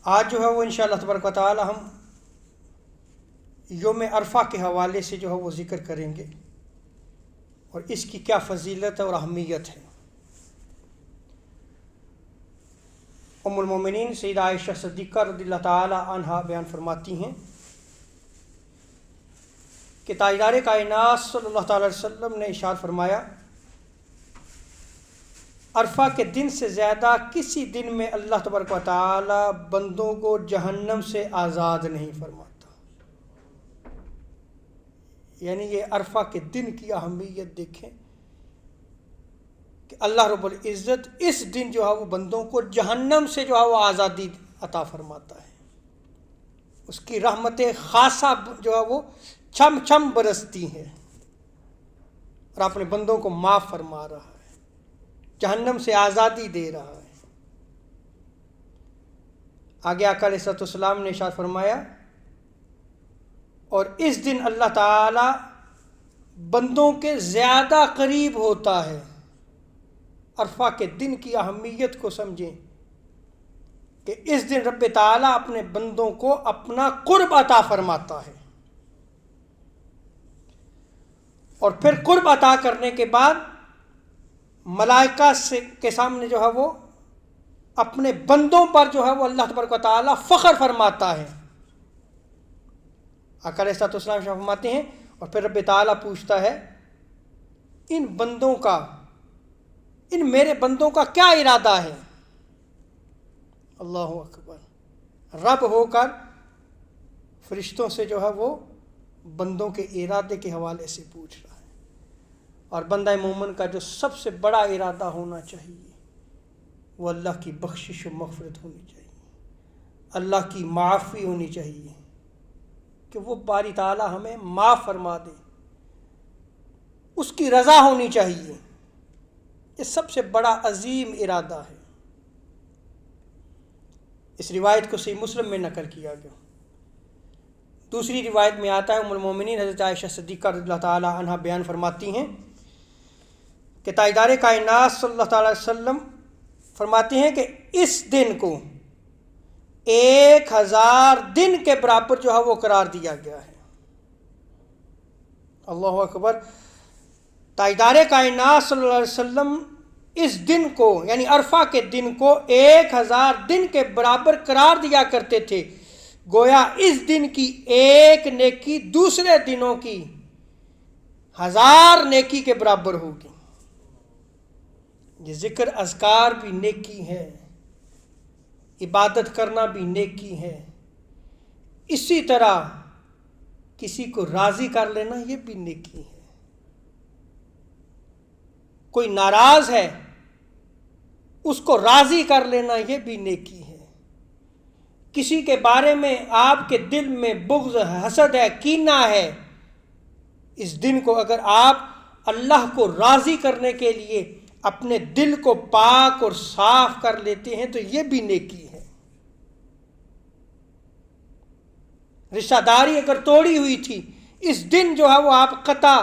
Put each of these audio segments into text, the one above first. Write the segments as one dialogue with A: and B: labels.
A: آج جو ہے وہ انشاءاللہ تبارک و تعالی ہم یوم عرفہ کے حوالے سے جو ہے وہ ذکر کریں گے اور اس کی کیا فضیلت اور اہمیت ہے۔ ام المومنین سیدہ عائشہ صدیقہ رضی اللہ تعالی عنہا بیان فرماتی ہیں کہ تاجدار کائنات صلی اللہ تعالی علیہ وسلم نے ارشاد فرمایا، عرفہ کے دن سے زیادہ کسی دن میں اللہ تبارک و تعالی بندوں کو جہنم سے آزاد نہیں فرماتا۔ یعنی یہ عرفہ کے دن کی اہمیت دیکھیں کہ اللہ رب العزت اس دن جو ہے وہ بندوں کو جہنم سے جو ہے وہ آزادی عطا فرماتا ہے، اس کی رحمت خاصہ جو ہے وہ چھم چھم برستی ہیں اور اپنے بندوں کو معاف فرما رہا ہے، جہنم سے آزادی دے رہا ہے۔ آگے آقا علیہ السلام نے ارشاد فرمایا، اور اس دن اللہ تعالی بندوں کے زیادہ قریب ہوتا ہے۔ عرفہ کے دن کی اہمیت کو سمجھیں کہ اس دن رب تعالی اپنے بندوں کو اپنا قرب عطا فرماتا ہے، اور پھر قرب عطا کرنے کے بعد ملائکہ کے سامنے جو ہے وہ اپنے بندوں پر جو ہے وہ اللہ تبارک و تعالی فخر فرماتا ہے۔ آقا علیہ السلام فرماتے ہیں، اور پھر رب تعالی پوچھتا ہے ان میرے بندوں کا کیا ارادہ ہے؟ اللہ اکبر، رب ہو کر فرشتوں سے جو ہے وہ بندوں کے ارادے کے حوالے سے پوچھ رہا ہے۔ اور بندہ مومن کا جو سب سے بڑا ارادہ ہونا چاہیے وہ اللہ کی بخشش و مغفرت ہونی چاہیے، اللہ کی معافی ہونی چاہیے کہ وہ باری تعالی ہمیں معاف فرما دے، اس کی رضا ہونی چاہیے۔ یہ سب سے بڑا عظیم ارادہ ہے۔ اس روایت کو صحیح مسلم میں نقل کیا گیا۔ دوسری روایت میں آتا ہے، ام المومنین حضرت عائشہ صدیقہ رضی اللہ تعالی عنہا بیان فرماتی ہیں کہ تاجدار کائنات صلی اللہ تعالی علیہ وسلم فرماتے ہیں کہ اس دن کو 1000 دن کے برابر جو ہے وہ قرار دیا گیا ہے۔ اللہ اکبر، تاجدار کائنات صلی اللہ علیہ وسلم اس دن کو یعنی عرفہ کے دن کو 1000 دن کے برابر قرار دیا کرتے تھے، گویا اس دن کی ایک نیکی دوسرے دنوں کی 1000 نیکی کے برابر ہوگی۔ یہ ذکر اذکار بھی نیکی ہے، عبادت کرنا بھی نیکی ہے، اسی طرح کسی کو راضی کر لینا یہ بھی نیکی ہے۔ کوئی ناراض ہے اس کو راضی کر لینا یہ بھی نیکی ہے۔ کسی کے بارے میں آپ کے دل میں بغض ہے، حسد ہے، کینہ ہے، اس دن کو اگر آپ اللہ کو راضی کرنے کے لیے اپنے دل کو پاک اور صاف کر لیتے ہیں تو یہ بھی نیکی ہے۔ رشتہ داری اگر توڑی ہوئی تھی، اس دن جو ہے وہ آپ قطع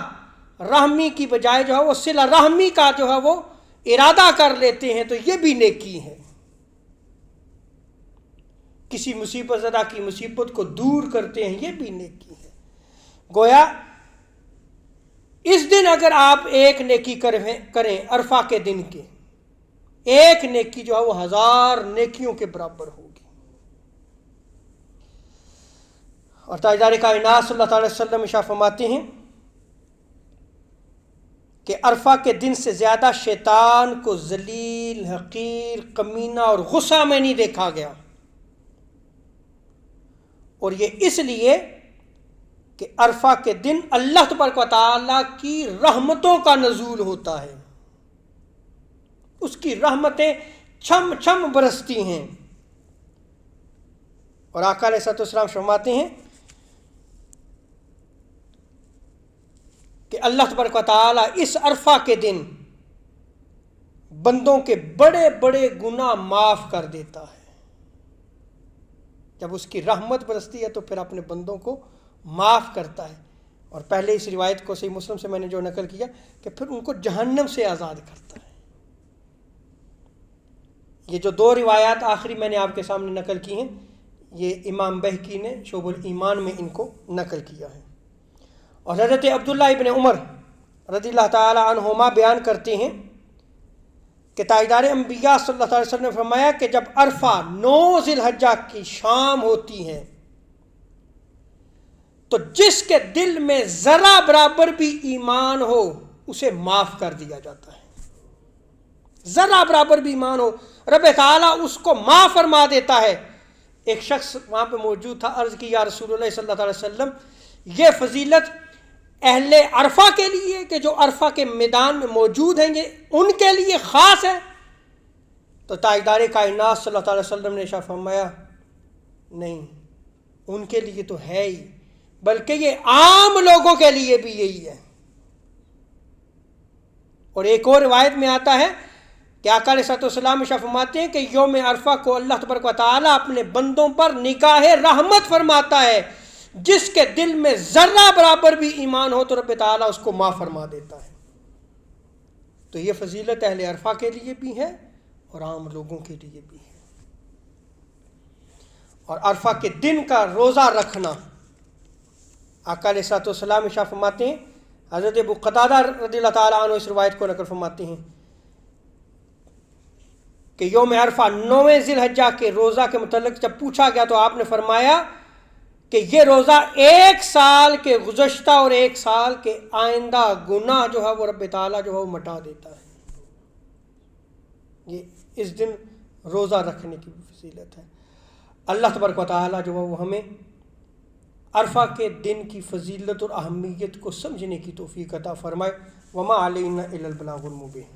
A: رحمی کی بجائے جو ہے وہ صلہ رحمی کا جو ہے وہ ارادہ کر لیتے ہیں تو یہ بھی نیکی ہے۔ کسی مصیبت زدہ کی مصیبت کو دور کرتے ہیں یہ بھی نیکی ہے۔ گویا اس دن اگر آپ ایک نیکی کریں عرفہ کے دن کے، ایک نیکی جو ہے وہ 1000 نیکیوں کے برابر ہوگی۔ اور تاجدار کائنات صلی اللہ تعالی وسلم ارشاد فرماتے ہیں کہ عرفہ کے دن سے زیادہ شیطان کو ذلیل، حقیر، کمینہ اور غصہ میں نہیں دیکھا گیا، اور یہ اس لیے کہ عرفہ کے دن اللہ تبارک و تعالی کی رحمتوں کا نزول ہوتا ہے، اس کی رحمتیں چھم چھم برستی ہیں۔ اور آقا علیہ السلام فرماتے ہیں کہ اللہ تبارک و تعالی اس عرفہ کے دن بندوں کے بڑے بڑے گناہ معاف کر دیتا ہے۔ جب اس کی رحمت برستی ہے تو پھر اپنے بندوں کو معاف کرتا ہے، اور پہلے اس روایت کو صحیح مسلم سے میں نے جو نقل کیا کہ پھر ان کو جہنم سے آزاد کرتا ہے۔ یہ جو 2 روایات آخری میں نے آپ کے سامنے نقل کی ہیں، یہ امام بہقی نے شعب الایمان میں ان کو نقل کیا ہے۔ اور حضرت عبداللہ ابن عمر رضی اللہ تعالی عنہما بیان کرتے ہیں کہ تاجدار انبیاء صلی اللہ علیہ وسلم نے فرمایا کہ جب عرفہ 9 ذی الحجہ کی شام ہوتی ہے تو جس کے دل میں ذرا برابر بھی ایمان ہو اسے معاف کر دیا جاتا ہے۔ ذرا برابر بھی ایمان ہو رب تعالیٰ اس کو معاف فرما دیتا ہے۔ ایک شخص وہاں پہ موجود تھا، عرض کی یا رسول اللہ صلی اللہ علیہ وسلم یہ فضیلت اہل عرفہ کے لیے کہ جو عرفہ کے میدان میں موجود ہیں یہ ان کے لیے خاص ہے؟ تو تاجدار کائنات صلی اللہ علیہ وسلم نے ارشاد فرمایا نہیں، ان کے لیے تو ہے ہی، بلکہ یہ عام لوگوں کے لیے بھی یہی ہے۔ اور ایک اور روایت میں آتا ہے کہ آقا علیہ الصلوۃ والسلام ارشاد فرماتے ہیں کہ یوم عرفہ کو اللہ تبارک و تعالیٰ اپنے بندوں پر نگاہ رحمت فرماتا ہے، جس کے دل میں ذرہ برابر بھی ایمان ہو تو رب تعالیٰ اس کو معاف فرما دیتا ہے۔ تو یہ فضیلت اہل عرفہ کے لیے بھی ہے اور عام لوگوں کے لیے بھی ہے۔ اور عرفہ کے دن کا روزہ رکھنا، آقا علیہ الصلوۃ والسلام ارشاد فرماتے ہیں، حضرت ابو قتادہ رضی اللہ تعالیٰ عنہ اس روایت کو نقل فرماتے ہیں کہ یوم عرفہ 9 ذی الحجہ کے روزہ کے متعلق جب پوچھا گیا تو آپ نے فرمایا کہ یہ روزہ 1 سال کے گزشتہ اور 1 سال کے آئندہ گناہ جو ہے وہ رب تعالیٰ جو ہے وہ مٹا دیتا ہے۔ یہ اس دن روزہ رکھنے کی فضیلت ہے۔ اللہ تبارک و تعالیٰ جو ہے وہ ہمیں عرفہ کے دن کی فضیلت اور اہمیت کو سمجھنے کی توفیق عطا فرمائے۔ وما علینا الا البلاغ المبین۔